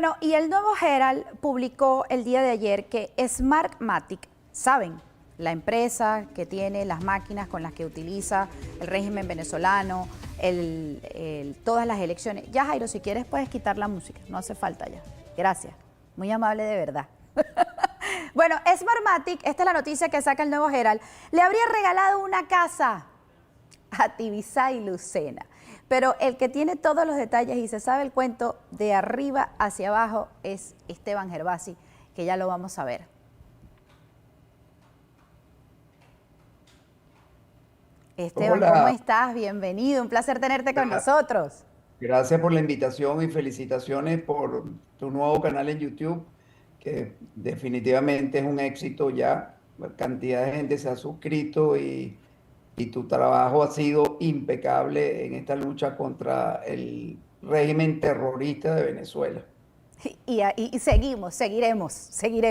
Bueno, y el Nuevo Herald publicó el día de ayer que Smartmatic, ¿saben? La empresa que tiene las máquinas con las que utiliza el régimen venezolano, todas las elecciones. Ya, Jairo, si quieres puedes quitar la música, no hace falta ya. Gracias, muy amable de verdad. Bueno, Smartmatic, esta es la noticia que saca el Nuevo Herald, le habría regalado una casa a Tibisay Lucena. Pero el que tiene todos los detalles y se sabe el cuento de arriba hacia abajo es Esteban Gervasi, que ya lo vamos a ver. Esteban, Hola. ¿cómo estás? Bienvenido, un placer tenerte con nosotros. Gracias por la invitación y felicitaciones por tu nuevo canal en YouTube, que definitivamente es un éxito ya. Cantidad de gente se ha suscrito y tu trabajo ha sido impecable en esta lucha contra el régimen terrorista de Venezuela. Y seguiremos. Sí.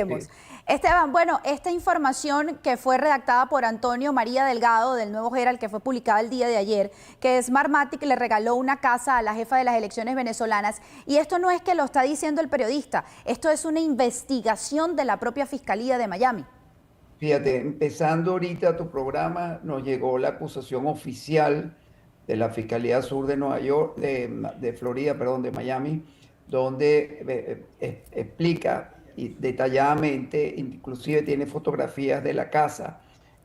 Esteban, bueno, esta información que fue redactada por Antonio María Delgado del Nuevo Herald, que fue publicada el día de ayer, que Smartmatic le regaló una casa a la jefa de las elecciones venezolanas, y esto no es que lo está diciendo el periodista, esto es una investigación de la propia Fiscalía de Miami. Fíjate, empezando ahorita tu programa, nos llegó la acusación oficial de la Fiscalía Sur de Nueva York, de Florida, perdón, de Miami, donde explica detalladamente, inclusive tiene fotografías de la casa,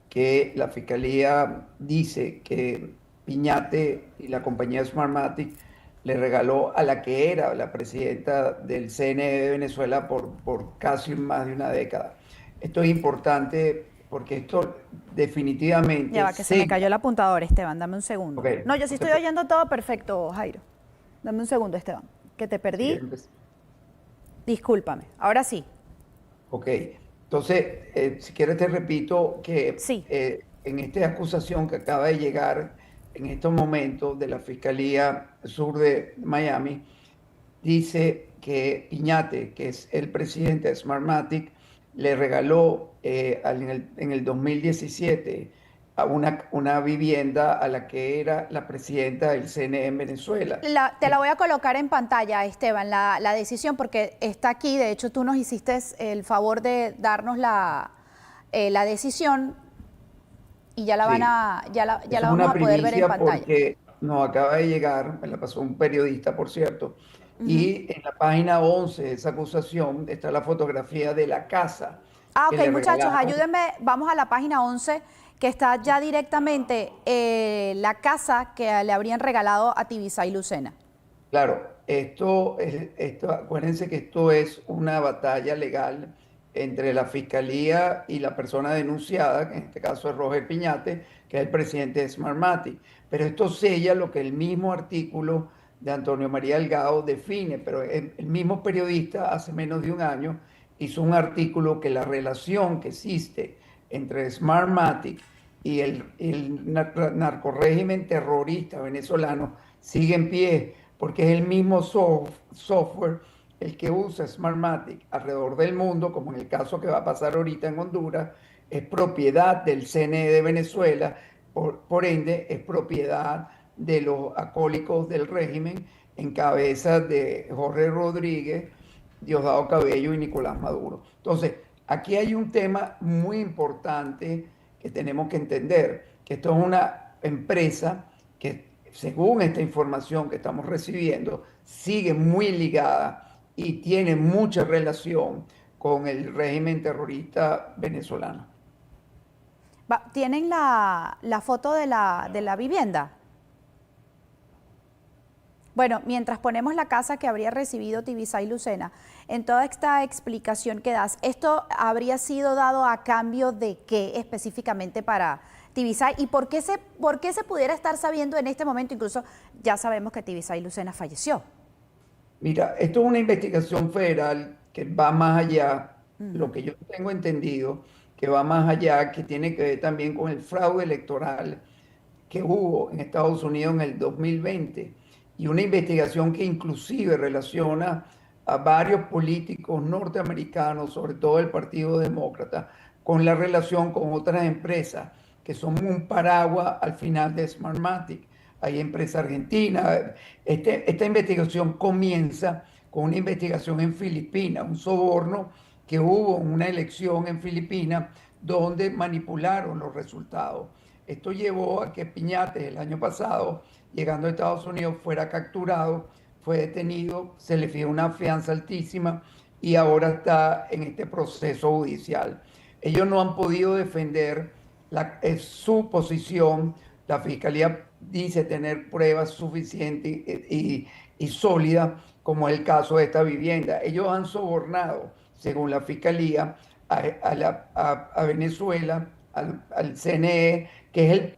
que la Fiscalía dice que Piñate y la compañía Smartmatic le regaló a la que era la presidenta del CNE de Venezuela por casi más de una década. Esto es importante porque esto definitivamente... Ya va, que se me cayó el apuntador, Esteban, dame un segundo. Okay. No, yo sí estoy oyendo todo perfecto, Jairo. Dame un segundo, Esteban, que te perdí. Discúlpame, ahora sí. Ok, entonces, si quieres te repito que Sí. en esta acusación que acaba de llegar en estos momentos de la Fiscalía Sur de Miami, dice que Piñate, que es el presidente de Smartmatic, le regaló en el 2017 a una vivienda a la que era la presidenta del CNE en Venezuela. Te la voy a colocar en pantalla, Esteban, la decisión, porque está aquí. De hecho, tú nos hiciste el favor de darnos la decisión y ya la van a, ya la vamos a poder ver en pantalla. Porque nos acaba de llegar, me la pasó un periodista, por cierto, y en la página 11 de esa acusación está la fotografía de la casa. Ah, ok, muchachos, ayúdenme, vamos a la página 11, que está ya directamente la casa que le habrían regalado a Tibisay Lucena. Claro, acuérdense que esto es una batalla legal entre la fiscalía y la persona denunciada, que en este caso es Roger Piñate, que es el presidente de Smartmatic. Pero esto sella lo que el mismo artículo de Antonio María Delgado define, pero el mismo periodista hace menos de un año hizo un artículo que la relación que existe entre Smartmatic y el narcorrégimen terrorista venezolano sigue en pie, porque es el mismo software el que usa Smartmatic alrededor del mundo, como en el caso que va a pasar ahorita en Honduras, es propiedad del CNE de Venezuela, por ende es propiedad de los acólicos del régimen en cabeza de Jorge Rodríguez, Diosdado Cabello y Nicolás Maduro. Entonces, aquí hay un tema muy importante que tenemos que entender, que esto es una empresa que, según esta información que estamos recibiendo, sigue muy ligada y tiene mucha relación con el régimen terrorista venezolano. ¿Tienen la foto de la vivienda? Bueno, mientras ponemos la casa que habría recibido Tibisay Lucena, en toda esta explicación que das, ¿esto habría sido dado a cambio de qué específicamente para Tibisay? ¿Y por qué se pudiera estar sabiendo en este momento? Incluso ya sabemos que Tibisay Lucena falleció. Mira, esto es una investigación federal que va más allá, lo que yo tengo entendido, que va más allá, que tiene que ver también con el fraude electoral que hubo en Estados Unidos en el 2020, y una investigación que inclusive relaciona a varios políticos norteamericanos, sobre todo el Partido Demócrata, con la relación con otras empresas que son un paraguas al final de Smartmatic. Hay empresa argentina. Esta investigación comienza con una investigación en Filipinas, un soborno que hubo en una elección en Filipinas donde manipularon los resultados. Esto llevó a que Piñate el año pasado, llegando a Estados Unidos, fuera capturado, fue detenido, se le fijó una fianza altísima y ahora está en este proceso judicial. Ellos no han podido defender su posición. La fiscalía dice tener pruebas suficientes y sólidas, como es el caso de esta vivienda. Ellos han sobornado, según la fiscalía, a Venezuela, al CNE, que es el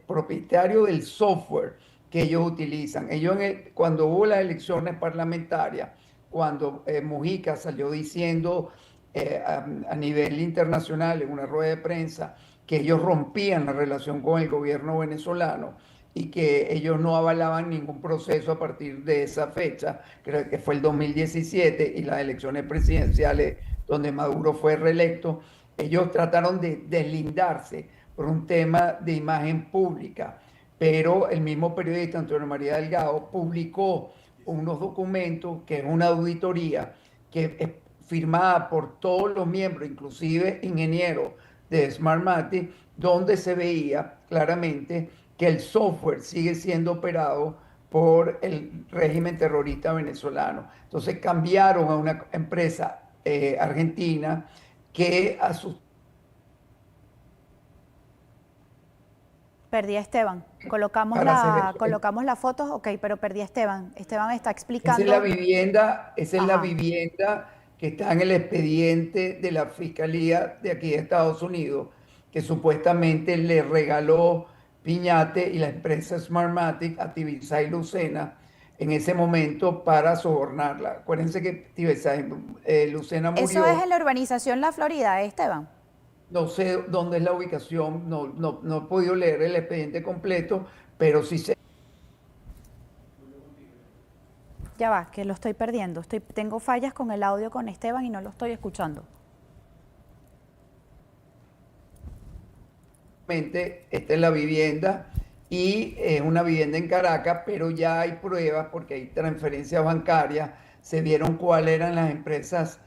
propietario del software que ellos utilizan. Ellos cuando hubo las elecciones parlamentarias, cuando Mujica salió diciendo a nivel internacional en una rueda de prensa que ellos rompían la relación con el gobierno venezolano y que ellos no avalaban ningún proceso a partir de esa fecha, creo que fue el 2017 y las elecciones presidenciales donde Maduro fue reelecto, ellos trataron de deslindarse por un tema de imagen pública, pero el mismo periodista Antonio María Delgado publicó unos documentos que es una auditoría que es firmada por todos los miembros, inclusive ingenieros de Smartmatic, donde se veía claramente que el software sigue siendo operado por el régimen terrorista venezolano. Entonces cambiaron a una empresa argentina que a sus... Perdí a Esteban. Colocamos las fotos, ok, pero perdí a Esteban. Esteban está explicando. Esa es la vivienda que está en el expediente de la Fiscalía de aquí de Estados Unidos, que supuestamente le regaló Piñate y la empresa Smartmatic a Tibisay Lucena en ese momento para sobornarla. Acuérdense que Tibisay Lucena murió. Eso es en la urbanización La Florida, Esteban. No sé dónde es la ubicación, no he podido leer el expediente completo, pero sí sé. Ya va, que lo estoy perdiendo. Tengo fallas con el audio con Esteban y no lo estoy escuchando. Esta es la vivienda y es una vivienda en Caracas, pero ya hay pruebas porque hay transferencias bancarias, se vieron cuáles eran las empresas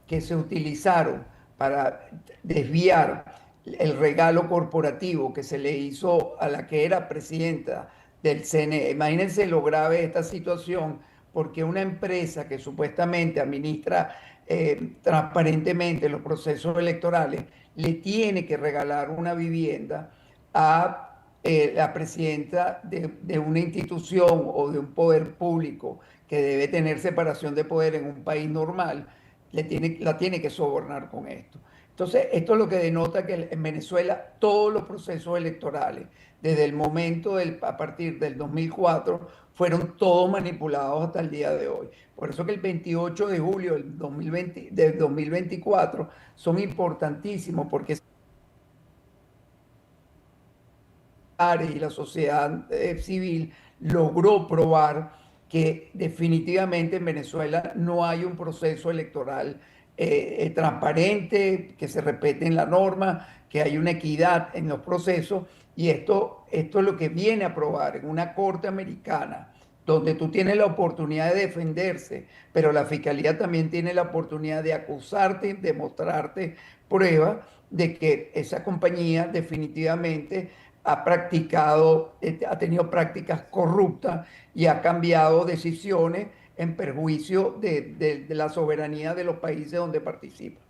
que se utilizaron para desviar el regalo corporativo que se le hizo a la que era presidenta del CNE. Imagínense lo grave de esta situación, porque una empresa que supuestamente administra transparentemente los procesos electorales le tiene que regalar una vivienda a la presidenta de una institución o de un poder público que debe tener separación de poder en un país normal, la tiene que sobornar con esto. Entonces, esto es lo que denota que en Venezuela todos los procesos electorales, desde el momento a partir del 2004, fueron todos manipulados hasta el día de hoy. Por eso que el 28 de julio del 2024 son importantísimos, porque y la sociedad civil logró probar que definitivamente en Venezuela no hay un proceso electoral transparente, que se respeten la norma, que hay una equidad en los procesos, y esto es lo que viene a probar en una corte americana, donde tú tienes la oportunidad de defenderse, pero la fiscalía también tiene la oportunidad de acusarte, de mostrarte pruebas de que esa compañía definitivamente ha tenido prácticas corruptas y ha cambiado decisiones en perjuicio de la soberanía de los países donde participa.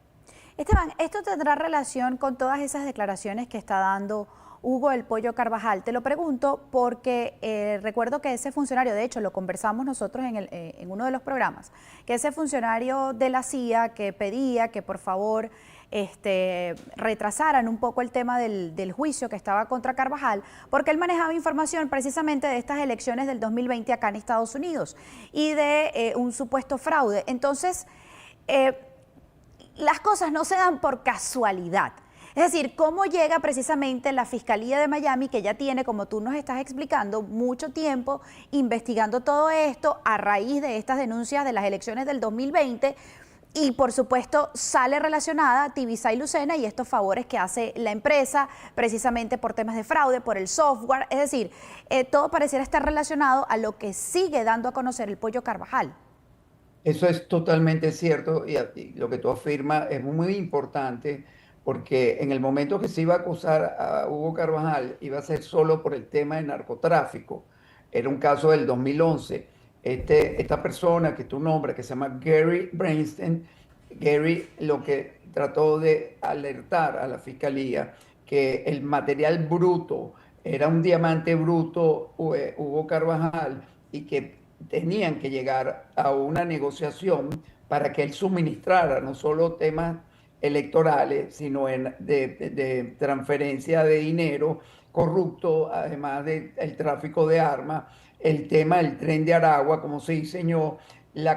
Esteban, ¿esto tendrá relación con todas esas declaraciones que está dando Hugo El Pollo Carvajal? Te lo pregunto porque recuerdo que ese funcionario, de hecho lo conversamos nosotros en uno de los programas, que ese funcionario de la CIA que pedía que por favor retrasaran un poco el tema del juicio que estaba contra Carvajal, porque él manejaba información precisamente de estas elecciones del 2020 acá en Estados Unidos y de un supuesto fraude. Entonces, las cosas no se dan por casualidad. Es decir, cómo llega precisamente la Fiscalía de Miami, que ya tiene, como tú nos estás explicando, mucho tiempo investigando todo esto a raíz de estas denuncias de las elecciones del 2020, y por supuesto sale relacionada Tibisay Lucena y estos favores que hace la empresa precisamente por temas de fraude, por el software. Es decir, todo pareciera estar relacionado a lo que sigue dando a conocer el Pollo Carvajal. Eso es totalmente cierto y lo que tú afirmas es muy importante porque en el momento que se iba a acusar a Hugo Carvajal iba a ser solo por el tema de narcotráfico. Era un caso del 2011. Esta persona que tú nombras, que se llama Gary Brainstein, Gary lo que trató de alertar a la fiscalía que el material bruto era un diamante bruto, Hugo Carvajal, y que tenían que llegar a una negociación para que él suministrara no solo temas electorales, sino de transferencia de dinero corrupto, además del tráfico de armas, el tema del tren de Aragua, como se diseñó, la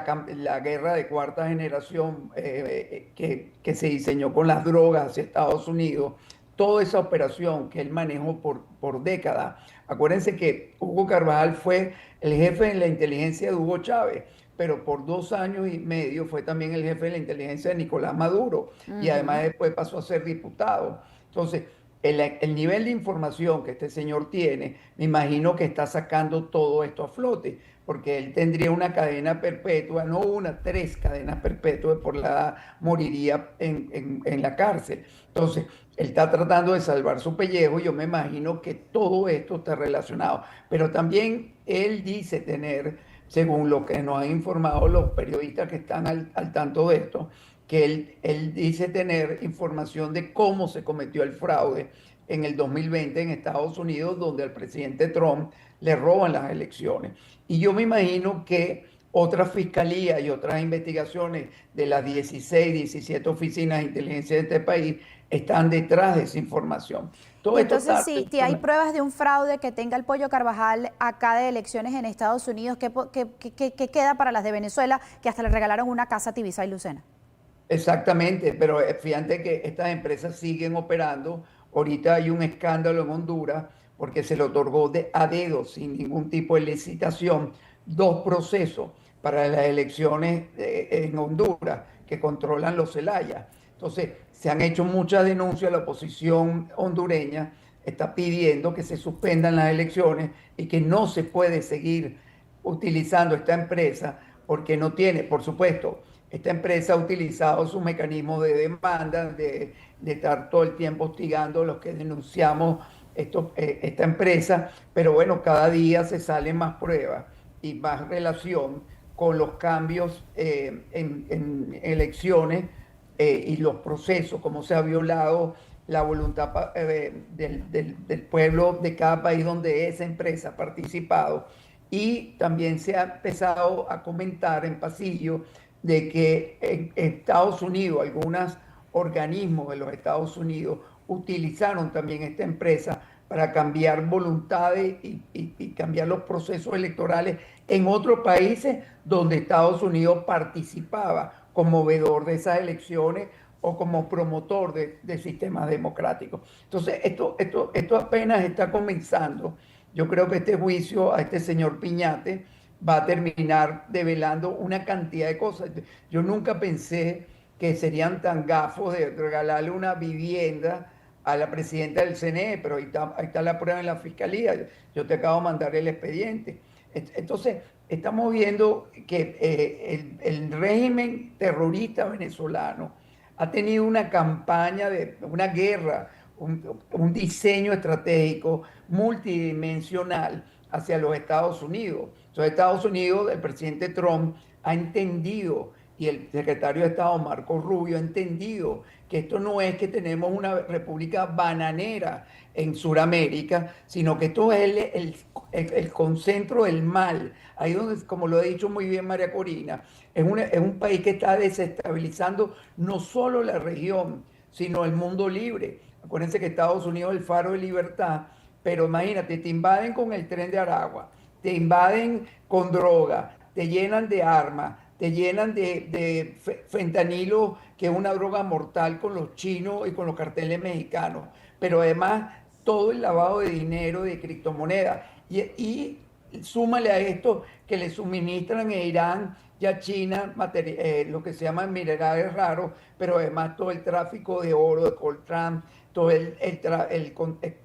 guerra de cuarta generación que se diseñó con las drogas hacia Estados Unidos, toda esa operación que él manejó por décadas. Acuérdense que Hugo Carvajal fue el jefe de la inteligencia de Hugo Chávez, pero por 2 años y medio fue también el jefe de la inteligencia de Nicolás Maduro y además Ujú. después pasó a ser diputado. Entonces, el nivel de información que este señor tiene, me imagino que está sacando todo esto a flote, porque él tendría una cadena perpetua, no una, 3 cadenas perpetuas, por la edad moriría en la cárcel. Entonces, él está tratando de salvar su pellejo y yo me imagino que todo esto está relacionado. Pero también él dice tener, según lo que nos han informado los periodistas que están al tanto de esto, que él dice tener información de cómo se cometió el fraude en el 2020 en Estados Unidos, donde al presidente Trump le roban las elecciones. Y yo me imagino que otras fiscalías y otras investigaciones de las 16, 17 oficinas de inteligencia de este país están detrás de esa información. Todo Y esto entonces, está si hay pruebas de un fraude que tenga el Pollo Carvajal acá de elecciones en Estados Unidos, ¿qué queda para las de Venezuela, que hasta le regalaron una casa a Tibisay y Lucena? exactamente, pero fíjate que estas empresas siguen operando. Ahorita hay un escándalo en Honduras porque se le otorgó a dedo, sin ningún tipo de licitación, 2 procesos para las elecciones en Honduras que controlan los Zelaya. Entonces, se han hecho muchas denuncias, la oposición hondureña está pidiendo que se suspendan las elecciones y que no se puede seguir utilizando esta empresa porque no tiene, por supuesto, esta empresa ha utilizado sus mecanismos de demanda, de estar todo el tiempo hostigando a los que denunciamos esta empresa, pero bueno, cada día se salen más pruebas y más relación con los cambios en elecciones y los procesos, cómo se ha violado la voluntad del pueblo de cada país donde esa empresa ha participado. Y también se ha empezado a comentar en pasillo de que en Estados Unidos, algunos organismos de los Estados Unidos utilizaron también esta empresa para cambiar voluntades y cambiar los procesos electorales en otros países donde Estados Unidos participaba como veedor de esas elecciones o como promotor de sistemas democráticos. Entonces, esto apenas está comenzando. Yo creo que este juicio a este señor Piñate va a terminar develando una cantidad de cosas. Yo nunca pensé que serían tan gafos de regalarle una vivienda a la presidenta del CNE, pero ahí está la prueba en la fiscalía. Yo te acabo de mandar el expediente. Entonces, estamos viendo que el régimen terrorista venezolano ha tenido una campaña de una guerra, un diseño estratégico multidimensional hacia los Estados Unidos. Entonces, Estados Unidos, el presidente Trump ha entendido y el secretario de Estado, Marco Rubio, ha entendido que esto no es que tenemos una república bananera en Sudamérica, sino que esto es el concentro del mal. Ahí donde, como lo ha dicho muy bien María Corina, es un país que está desestabilizando no solo la región, sino el mundo libre. Acuérdense que Estados Unidos es el faro de libertad, pero imagínate, te invaden con el tren de Aragua, te invaden con droga, te llenan de armas, te llenan de fentanilo, que es una droga mortal con los chinos y con los carteles mexicanos, pero además todo el lavado de dinero, de criptomonedas. Y súmale a esto que le suministran a Irán y a China lo que se llaman minerales raros, pero además todo el tráfico de oro, de coltrán, todo el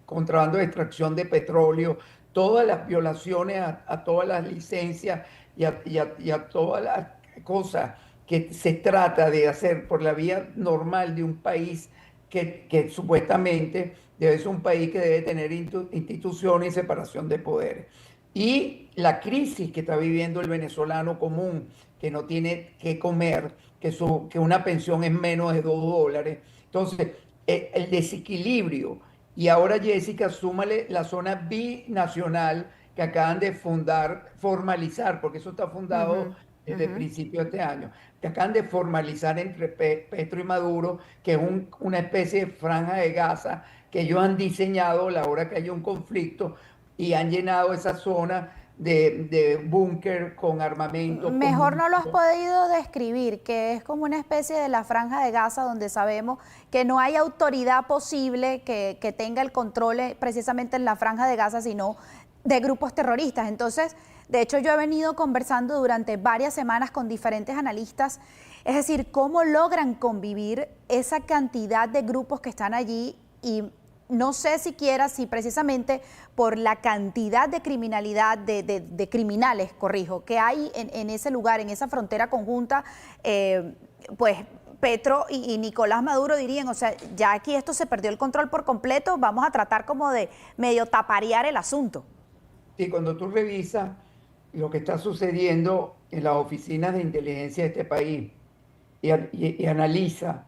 contrabando de extracción de petróleo, todas las violaciones a todas las licencias y a todas las cosa que se trata de hacer por la vía normal de un país que supuestamente debe ser un país que debe tener instituciones y separación de poderes. Y la crisis que está viviendo el venezolano común, que no tiene que comer, que una pensión es menos de $2. Entonces, el desequilibrio. Y ahora, Jessica, súmale la zona binacional que acaban de formalizar, porque eso está fundado Ujú, desde ujú. principios de este año, que acaban de formalizar entre Petro y Maduro, que es una especie de franja de Gaza que ellos han diseñado a la hora que haya un conflicto y han llenado esa zona de búnker con armamento, con Mejor no lo has munición. podido describir, que es como una especie de la franja de Gaza donde sabemos que no hay autoridad posible que tenga el control precisamente en la franja de Gaza, sino de grupos terroristas. Entonces, de hecho, yo he venido conversando durante varias semanas con diferentes analistas, es decir, cómo logran convivir esa cantidad de grupos que están allí y no sé siquiera si precisamente por la cantidad de criminalidad, de criminales, corrijo, que hay en ese lugar, en esa frontera conjunta, pues Petro y Nicolás Maduro dirían, o sea, ya aquí esto se perdió el control por completo, vamos a tratar como de medio taparear el asunto. Y cuando tú revisas lo que está sucediendo en las oficinas de inteligencia de este país y analiza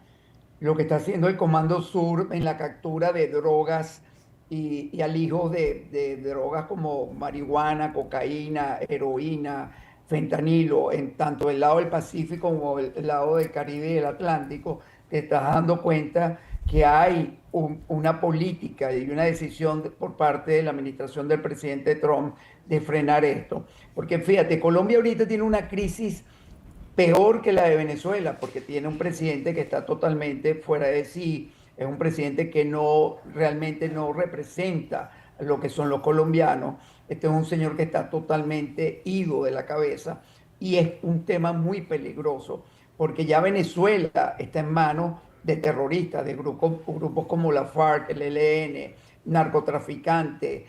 lo que está haciendo el Comando Sur en la captura de drogas y alijo de drogas como marihuana, cocaína, heroína, fentanilo, en tanto el lado del Pacífico como el lado del Caribe y el Atlántico, te estás dando cuenta que hay una política y una decisión por parte de la administración del presidente Trump de frenar esto. Porque fíjate, Colombia ahorita tiene una crisis peor que la de Venezuela, porque tiene un presidente que está totalmente fuera de sí, es un presidente que no realmente no representa lo que son los colombianos. Este es un señor que está totalmente ido de la cabeza y es un tema muy peligroso, porque ya Venezuela está en manos de terroristas, de grupos como la FARC, el ELN, narcotraficantes,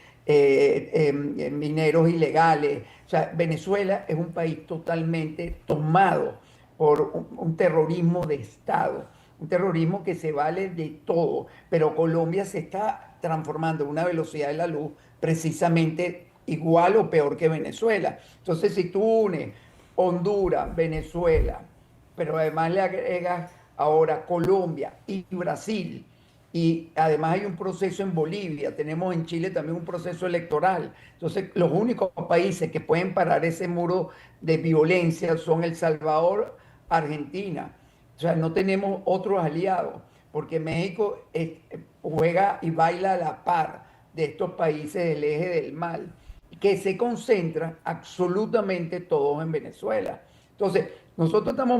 mineros ilegales. O sea, Venezuela es un país totalmente tomado por un terrorismo de Estado, un terrorismo que se vale de todo, pero Colombia se está transformando a una velocidad de la luz precisamente igual o peor que Venezuela. Entonces, si tú unes Honduras, Venezuela, pero además le agregas ahora Colombia y Brasil, y además hay un proceso en Bolivia, tenemos en Chile también un proceso electoral. Entonces, los únicos países que pueden parar ese muro de violencia son El Salvador, Argentina. O sea, no tenemos otros aliados, porque México juega y baila a la par de estos países del eje del mal, que se concentra absolutamente todos en Venezuela. Entonces, nosotros estamos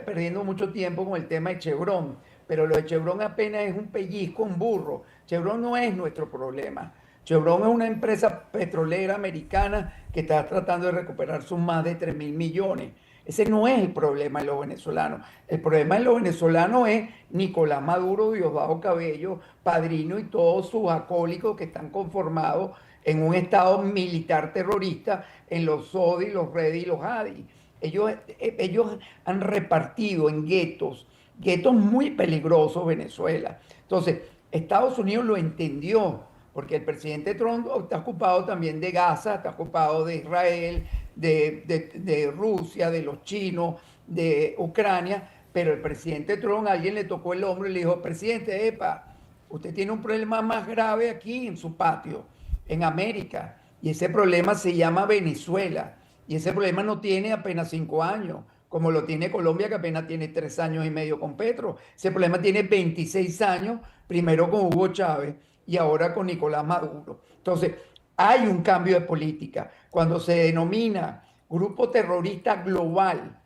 perdiendo mucho tiempo con el tema de Chevron, pero lo de Chevron apenas es un pellizco, un burro. Chevron no es nuestro problema. Chevron es una empresa petrolera americana que está tratando de recuperar sus más de 3.000 millones. Ese no es el problema de los venezolanos. El problema de los venezolanos es Nicolás Maduro, Diosdado Cabello, Padrino y todos sus acólicos que están conformados en un estado militar terrorista en los SODI, los REDI y los ADI. Ellos han repartido en guetos muy peligrosos Venezuela. Entonces, Estados Unidos lo entendió, porque el presidente Trump está ocupado también de Gaza, está ocupado de Israel, de Rusia, de los chinos, de Ucrania, pero el presidente Trump, a alguien le tocó el hombro y le dijo, presidente, epa, usted tiene un problema más grave aquí en su patio, en América, y ese problema se llama Venezuela, y ese problema no tiene apenas 5 años, como lo tiene Colombia, que apenas tiene 3 años y medio con Petro. Ese problema tiene 26 años, primero con Hugo Chávez y ahora con Nicolás Maduro. Entonces, hay un cambio de política. Cuando se denomina grupo terrorista global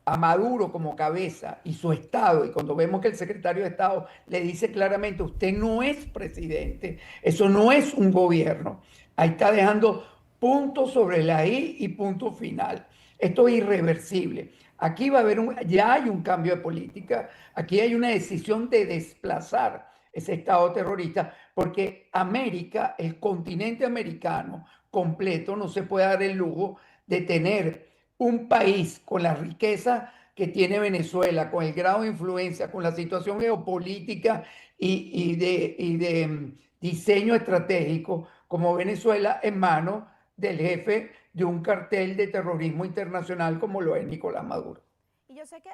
a Maduro como cabeza y su Estado, y cuando vemos que el secretario de Estado le dice claramente, usted no es presidente, eso no es un gobierno, ahí está dejando punto sobre la I y punto final. Esto es irreversible. Aquí va a haber ya hay un cambio de política, aquí hay una decisión de desplazar ese Estado terrorista, porque América, el continente americano completo, no se puede dar el lujo de tener un país con la riqueza que tiene Venezuela, con el grado de influencia, con la situación geopolítica y de diseño estratégico como Venezuela en manos del jefe de un cartel de terrorismo internacional como lo es Nicolás Maduro. Y yo sé que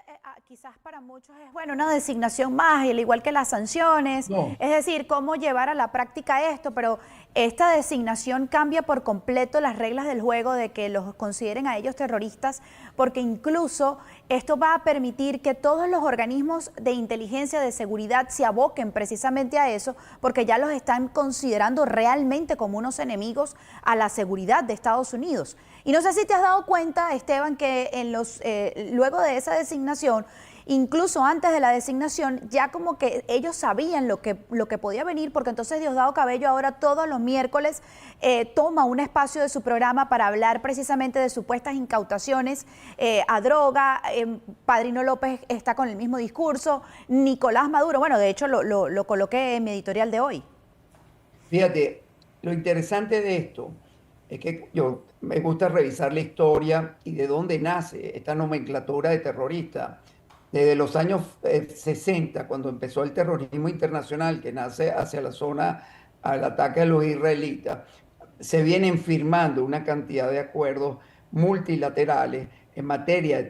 quizás para muchos es, bueno, una designación más, y al igual que las sanciones, No, es decir, cómo llevar a la práctica esto, pero esta designación cambia por completo las reglas del juego de que los consideren a ellos terroristas, porque incluso esto va a permitir que todos los organismos de inteligencia, de seguridad, se aboquen precisamente a eso, porque ya los están considerando realmente como unos enemigos a la seguridad de Estados Unidos. Y no sé si te has dado cuenta, Esteban, que luego de esa designación, incluso antes de la designación, ya como que ellos sabían lo que podía venir, porque entonces Diosdado Cabello ahora todos los miércoles toma un espacio de su programa para hablar precisamente de supuestas incautaciones a droga. Padrino López está con el mismo discurso, Nicolás Maduro, bueno, de hecho lo coloqué en mi editorial de hoy. fíjate, lo interesante de esto es que yo me gusta revisar la historia y de dónde nace esta nomenclatura de terrorista. Desde los años 60, cuando empezó el terrorismo internacional que nace hacia la zona al ataque a los israelitas, se vienen firmando una cantidad de acuerdos multilaterales en materia de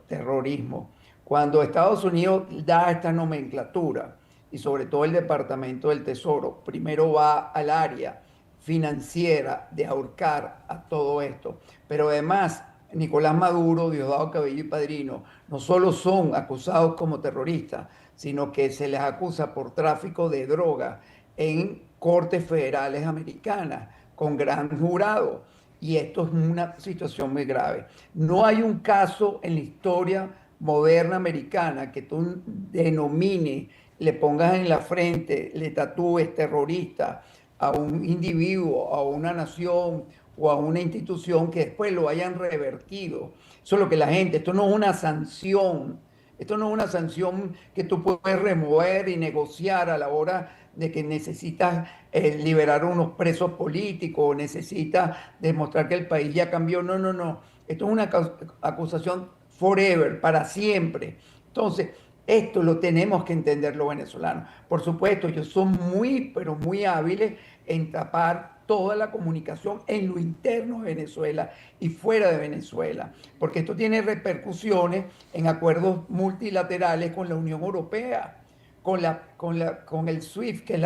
terrorismo. Cuando Estados Unidos da esta nomenclatura, y sobre todo el Departamento del Tesoro, primero va al área financiera de ahorcar a todo esto, pero además Nicolás Maduro, Diosdado Cabello y Padrino no solo son acusados como terroristas, sino que se les acusa por tráfico de droga en cortes federales americanas con gran jurado. Y esto es una situación muy grave. No hay un caso en la historia moderna americana que tú denomines, le pongas en la frente, le tatúes terrorista a un individuo, a una nación o a una institución que después lo hayan revertido. Eso es lo que la gente, esto no es una sanción, esto no es una sanción que tú puedes remover y negociar a la hora de que necesitas liberar unos presos políticos o necesitas demostrar que el país ya cambió. No, no, no. Esto es una acusación forever, para siempre. Entonces, esto lo tenemos que entender los venezolanos. Por supuesto, ellos son muy, pero muy hábiles en tapar toda la comunicación en lo interno de Venezuela y fuera de Venezuela, porque esto tiene repercusiones en acuerdos multilaterales con la Unión Europea, con el SWIFT, que es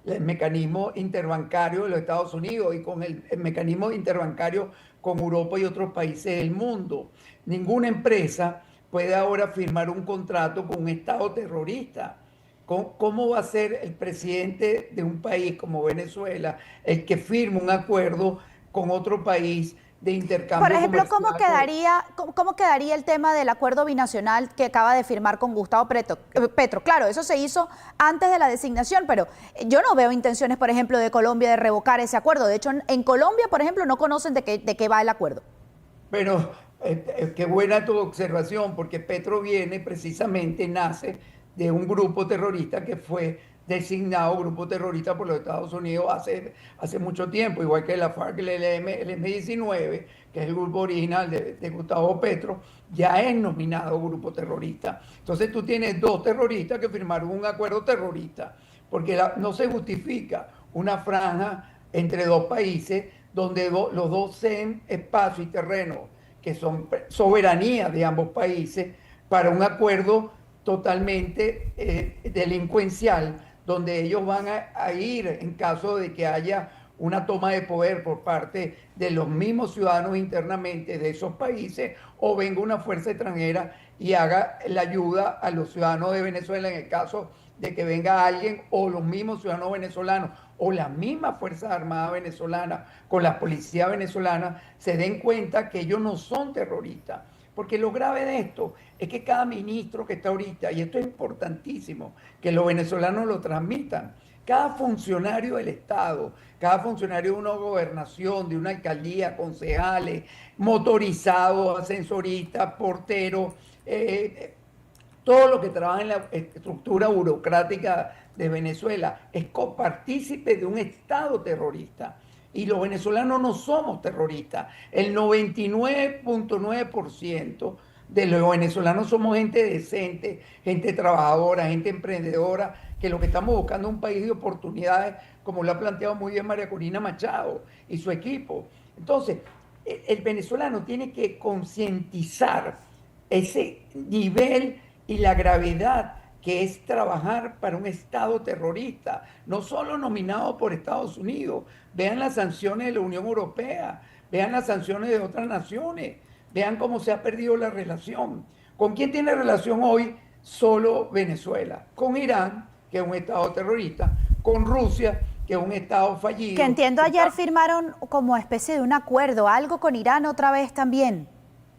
el mecanismo interbancario de los Estados Unidos, y con el mecanismo interbancario con Europa y otros países del mundo. Ninguna empresa puede ahora firmar un contrato con un Estado terrorista. ¿Cómo va a ser el presidente de un país como Venezuela el que firme un acuerdo con otro país de intercambio Por ejemplo, comercial? cómo quedaría el tema del acuerdo binacional que acaba de firmar con Gustavo Petro? Claro, eso se hizo antes de la designación, pero yo no veo intenciones, por ejemplo, de Colombia de revocar ese acuerdo. De hecho, en Colombia, por ejemplo, no conocen de qué va el acuerdo. Pero qué buena tu observación, porque Petro viene precisamente, nace de un grupo terrorista que fue designado grupo terrorista por los Estados Unidos hace mucho tiempo, igual que la FARC, el M-19, que es el grupo original de Gustavo Petro, ya es nominado grupo terrorista. Entonces tú tienes dos terroristas que firmaron un acuerdo terrorista, porque no se justifica una franja entre dos países donde los dos sean espacio y terreno que son soberanía de ambos países para un acuerdo totalmente delincuencial, donde ellos van a ir en caso de que haya una toma de poder por parte de los mismos ciudadanos internamente de esos países, o venga una fuerza extranjera y haga la ayuda a los ciudadanos de Venezuela en el caso de que venga alguien, o los mismos ciudadanos venezolanos o las mismas Fuerzas Armadas venezolanas con la policía venezolana se den cuenta que ellos no son terroristas. Porque lo grave de esto es que cada ministro que está ahorita, y esto es importantísimo, que los venezolanos lo transmitan, cada funcionario del Estado, cada funcionario de una gobernación, de una alcaldía, concejales, motorizados, ascensoristas, porteros, todo lo que trabaja en la estructura burocrática de Venezuela es copartícipe de un Estado terrorista. Y los venezolanos no somos terroristas. El 99.9% de los venezolanos somos gente decente, gente trabajadora, gente emprendedora, que lo que estamos buscando es un país de oportunidades, como lo ha planteado muy bien María Corina Machado y su equipo. Entonces, el venezolano tiene que concientizar ese nivel y la gravedad que es trabajar para un Estado terrorista, no solo nominado por Estados Unidos. Vean las sanciones de la Unión Europea, vean las sanciones de otras naciones, vean cómo se ha perdido la relación. ¿Con quién tiene relación hoy? Solo Venezuela. Con Irán, que es un Estado terrorista, con Rusia, que es un Estado Que fallido. entiendo ayer firmaron como especie de un acuerdo, algo con Irán otra vez también.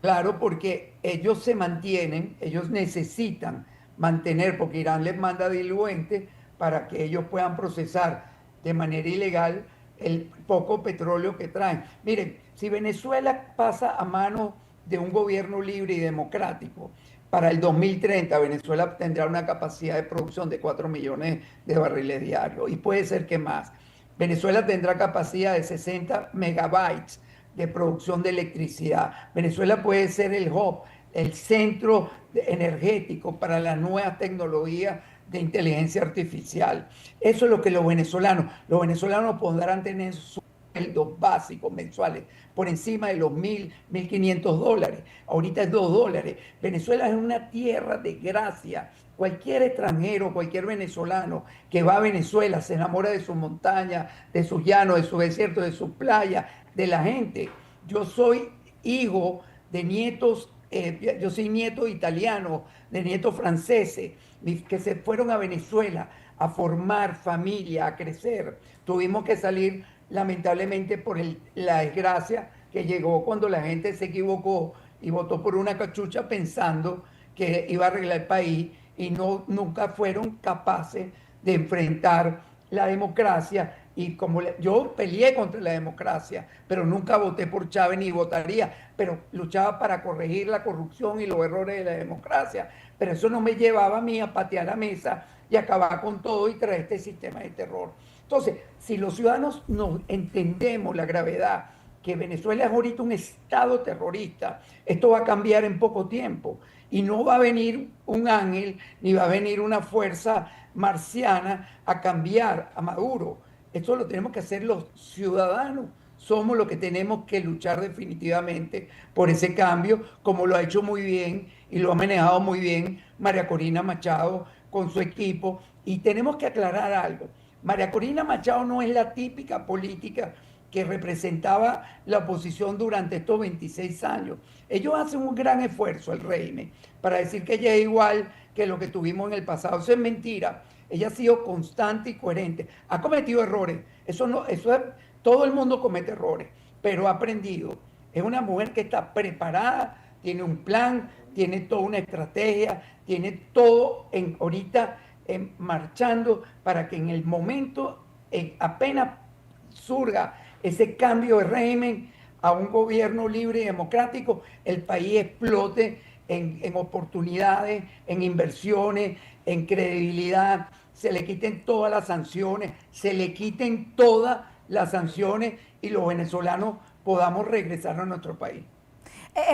Claro, porque ellos se mantienen, ellos necesitan mantener, porque Irán les manda diluentes para que ellos puedan procesar de manera ilegal el poco petróleo que traen. Miren, si Venezuela pasa a manos de un gobierno libre y democrático, para el 2030 Venezuela tendrá una capacidad de producción de 4 millones de barriles diarios y puede ser que más. Venezuela tendrá capacidad de 60 megabytes de producción de electricidad. Venezuela puede ser el hub, el centro energético para las nuevas tecnologías de inteligencia artificial. Eso es lo que los venezolanos podrán tener sueldos básicos mensuales por encima de los 1.500 dólares. Ahorita es $2. Venezuela es una tierra de gracia. Cualquier extranjero, cualquier venezolano que va a Venezuela se enamora de sus montañas, de sus llanos, de sus desiertos, de sus playas, de la gente. Yo soy hijo de nietos, yo soy nieto italiano, de nietos franceses, que se fueron a Venezuela a formar familia, a crecer. Tuvimos que salir lamentablemente por la desgracia que llegó cuando la gente se equivocó y votó por una cachucha pensando que iba a arreglar el país y no, nunca fueron capaces de enfrentar la democracia. Y como yo peleé contra la democracia, pero nunca voté por Chávez ni votaría, pero luchaba para corregir la corrupción y los errores de la democracia. Pero eso no me llevaba a mí a patear la mesa y acabar con todo y traer este sistema de terror. Entonces, si los ciudadanos no entendemos la gravedad que Venezuela es ahorita un estado terrorista, esto va a cambiar en poco tiempo y no va a venir un ángel ni va a venir una fuerza marciana a cambiar a Maduro. Esto lo tenemos que hacer los ciudadanos. Somos los que tenemos que luchar definitivamente por ese cambio, como lo ha hecho muy bien y lo ha manejado muy bien María Corina Machado con su equipo. Y tenemos que aclarar algo. María Corina Machado no es la típica política que representaba la oposición durante estos 26 años. Ellos hacen un gran esfuerzo, el régimen, para decir que ella es igual que lo que tuvimos en el pasado. Eso es mentira. Ella ha sido constante y coherente. Ha cometido errores. Todo el mundo comete errores, pero ha aprendido. Es una mujer que está preparada, tiene un plan, tiene toda una estrategia, tiene todo ahorita marchando para que en el momento, apenas surga ese cambio de régimen a un gobierno libre y democrático, el país explote en oportunidades, en inversiones, en credibilidad, se le quiten todas las sanciones, y los venezolanos podamos regresar a nuestro país.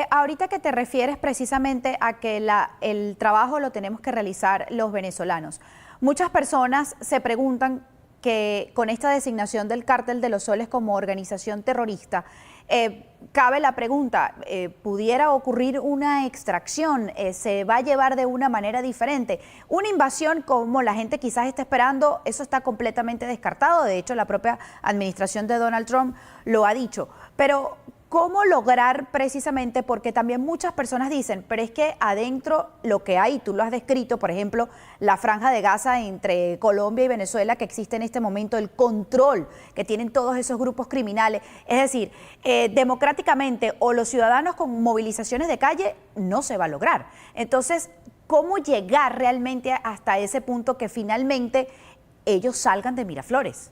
Ahorita que te refieres precisamente a que el trabajo lo tenemos que realizar los venezolanos, muchas personas se preguntan que con esta designación del Cártel de los Soles como organización terrorista, cabe la pregunta, ¿pudiera ocurrir una extracción? ¿Se va a llevar de una manera diferente? Una invasión como la gente quizás está esperando, eso está completamente descartado. De hecho, la propia administración de Donald Trump lo ha dicho. Pero ¿cómo lograr precisamente? Porque también muchas personas dicen, pero es que adentro lo que hay, tú lo has descrito, por ejemplo, la franja de Gaza entre Colombia y Venezuela que existe en este momento, el control que tienen todos esos grupos criminales. Es decir, democráticamente o los ciudadanos con movilizaciones de calle no se va a lograr. Entonces, ¿cómo llegar realmente hasta ese punto que finalmente ellos salgan de Miraflores?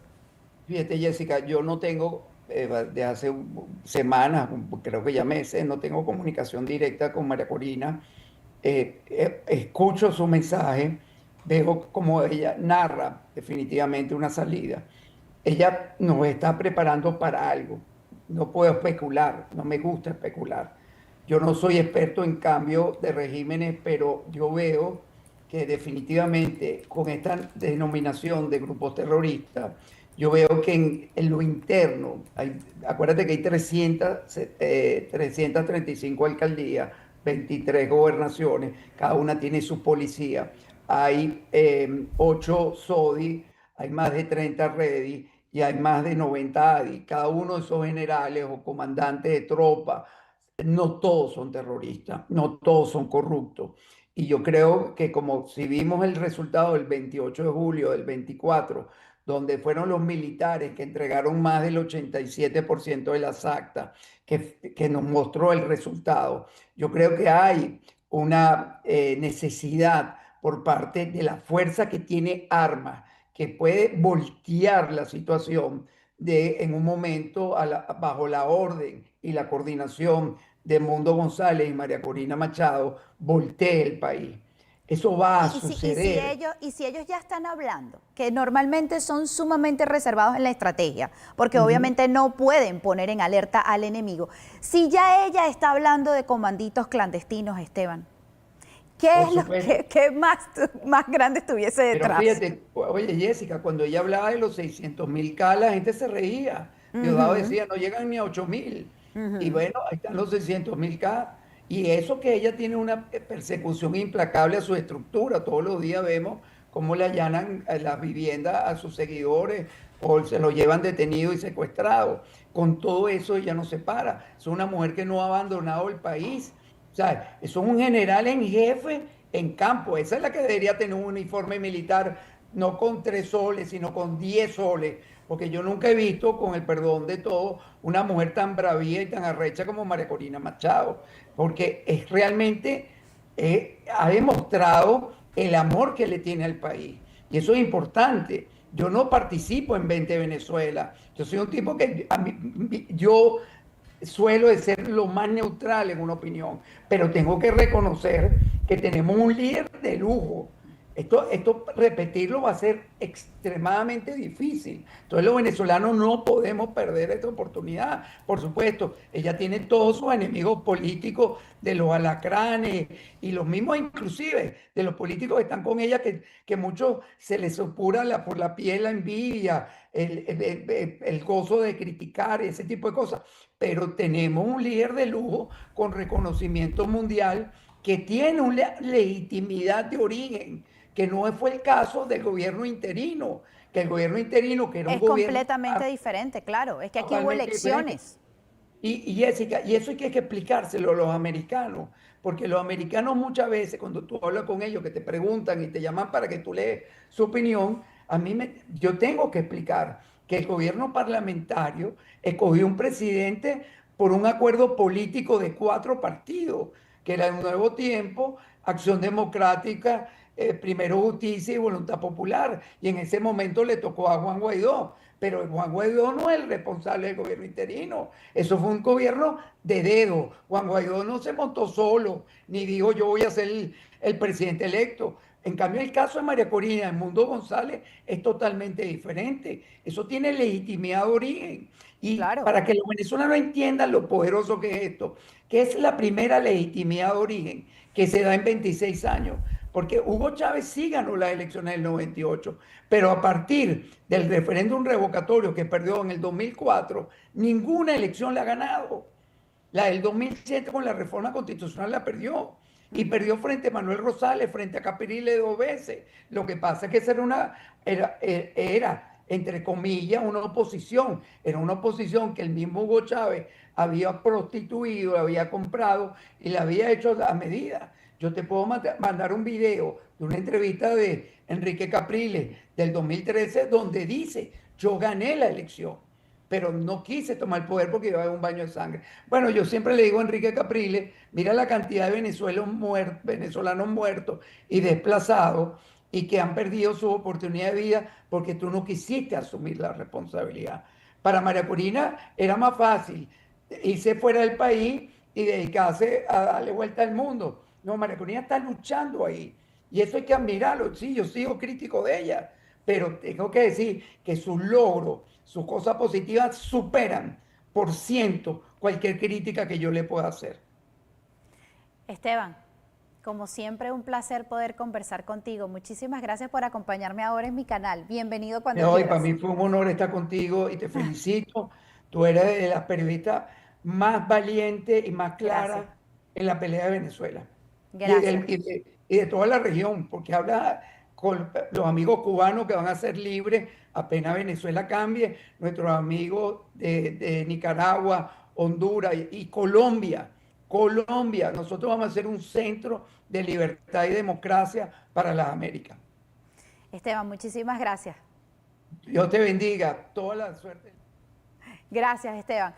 Fíjate, Jessica, yo no tengo, de hace semanas, creo que ya meses, no tengo comunicación directa con María Corina. Escucho su mensaje, veo como ella narra definitivamente una salida. ella nos está preparando para algo. No puedo especular, no me gusta especular. Yo no soy experto en cambio de regímenes, pero yo veo que definitivamente con esta denominación de grupos terroristas, yo veo que en lo interno, acuérdate que hay 335 alcaldías, 23 gobernaciones, cada una tiene su policía, hay 8 SODI, hay más de 30 REDI y hay más de 90 ADI. Cada uno de esos generales o comandantes de tropa, no todos son terroristas, no todos son corruptos. Y yo creo que como si vimos el resultado del 28 de julio del 24, donde fueron los militares que entregaron más del 87% de las actas, que nos mostró el resultado, yo creo que hay una necesidad por parte de la fuerza que tiene armas, que puede voltear la situación en un momento bajo la orden y la coordinación de Mundo González y María Corina Machado, voltee el país. Eso va a suceder. Y si ellos ya están hablando, que normalmente son sumamente reservados en la estrategia, porque obviamente no pueden poner en alerta al enemigo, si ya ella está hablando de comanditos clandestinos, Esteban, ¿qué Por es lo supuesto. que más grande estuviese Pero detrás? fíjate, oye Jessica, cuando ella hablaba de los 600.000K, la gente se reía. Diosdado Ujú, decía, no llegan ni a 8.000. Y ujú. bueno, ahí están los 600.000K. Y eso que ella tiene una persecución implacable a su estructura. Todos los días vemos cómo le allanan las viviendas a sus seguidores o se lo llevan detenido y secuestrado. Con todo eso ella no se para. Es una mujer que no ha abandonado el país. O sea, eso es un general en jefe en campo. Esa es la que debería tener un uniforme militar, no con 3 soles, sino con 10 soles. Porque yo nunca he visto, con el perdón de todos, una mujer tan bravía y tan arrecha como María Corina Machado. Porque es realmente, ha demostrado el amor que le tiene al país. Y eso es importante. Yo no participo en 20 Venezuela. Yo soy un tipo que yo suelo de ser lo más neutral en una opinión, pero tengo que reconocer que tenemos un líder de lujo. Esto repetirlo va a ser extremadamente difícil. Entonces los venezolanos no podemos perder esta oportunidad. Por supuesto, ella tiene todos sus enemigos políticos, de los alacranes y los mismos inclusive de los políticos que están con ella, que muchos se les supura por la piel la envidia, el gozo de criticar y ese tipo de cosas. Pero tenemos un líder de lujo con reconocimiento mundial que tiene una legitimidad de origen, que no fue el caso del gobierno interino, que el gobierno interino, que era un Es gobierno completamente diferente, claro, es que aquí hubo totalmente diferente. elecciones. Y Jessica, y eso hay que explicárselo a los americanos, porque los americanos muchas veces cuando tú hablas con ellos, que te preguntan y te llaman para que tú lees su opinión, yo tengo que explicar que el gobierno parlamentario escogió un presidente por un acuerdo político de 4 partidos, que era el Nuevo Tiempo, Acción Democrática, Primero Justicia y Voluntad Popular. Y en ese momento le tocó a Juan Guaidó. Pero Juan Guaidó no es el responsable del gobierno interino. Eso fue un gobierno de dedo. Juan Guaidó no se montó solo, ni dijo yo voy a ser el presidente electo. En cambio, el caso de María Corina, el Mundo González, es totalmente diferente. Eso tiene legitimidad de origen. Y Claro. para que los venezolanos entiendan lo poderoso que es esto, que es la primera legitimidad de origen que se da en 26 años. Porque Hugo Chávez sí ganó las elecciones del 98, pero a partir del referéndum revocatorio que perdió en el 2004, ninguna elección la ha ganado. La del 2007 con la reforma constitucional la perdió. Y perdió frente a Manuel Rosales, frente a Capriles 2 veces. Lo que pasa es que esa era, entre comillas, una oposición. Era una oposición que el mismo Hugo Chávez había prostituido, había comprado y la había hecho a medida. Yo te puedo mandar un video de una entrevista de Enrique Capriles del 2013 donde dice, yo gané la elección, pero no quise tomar el poder porque iba a haber un baño de sangre. Bueno, yo siempre le digo a Enrique Capriles, mira la cantidad de venezolanos muertos y desplazados y que han perdido su oportunidad de vida porque tú no quisiste asumir la responsabilidad. Para María Corina era más fácil irse fuera del país y dedicarse a darle vuelta al mundo. No, María Corina está luchando ahí. Y eso hay que admirarlo. Sí, yo sigo crítico de ella, pero tengo que decir que sus logros, sus cosas positivas superan por ciento cualquier crítica que yo le pueda hacer. Esteban, como siempre, un placer poder conversar contigo. Muchísimas gracias por acompañarme ahora en mi canal. Bienvenido cuando No, y para quieras. mí fue un honor estar contigo y te felicito. Tú eres de las periodistas más valientes y más Gracias. claras en la pelea de Venezuela Gracias. y de toda la región, porque habla con los amigos cubanos que van a ser libres apenas Venezuela cambie, nuestros amigos de Nicaragua, Honduras y Colombia. Colombia, nosotros vamos a ser un centro de libertad y democracia para las Américas. Esteban, muchísimas gracias. Dios te bendiga, toda la suerte. Gracias, Esteban.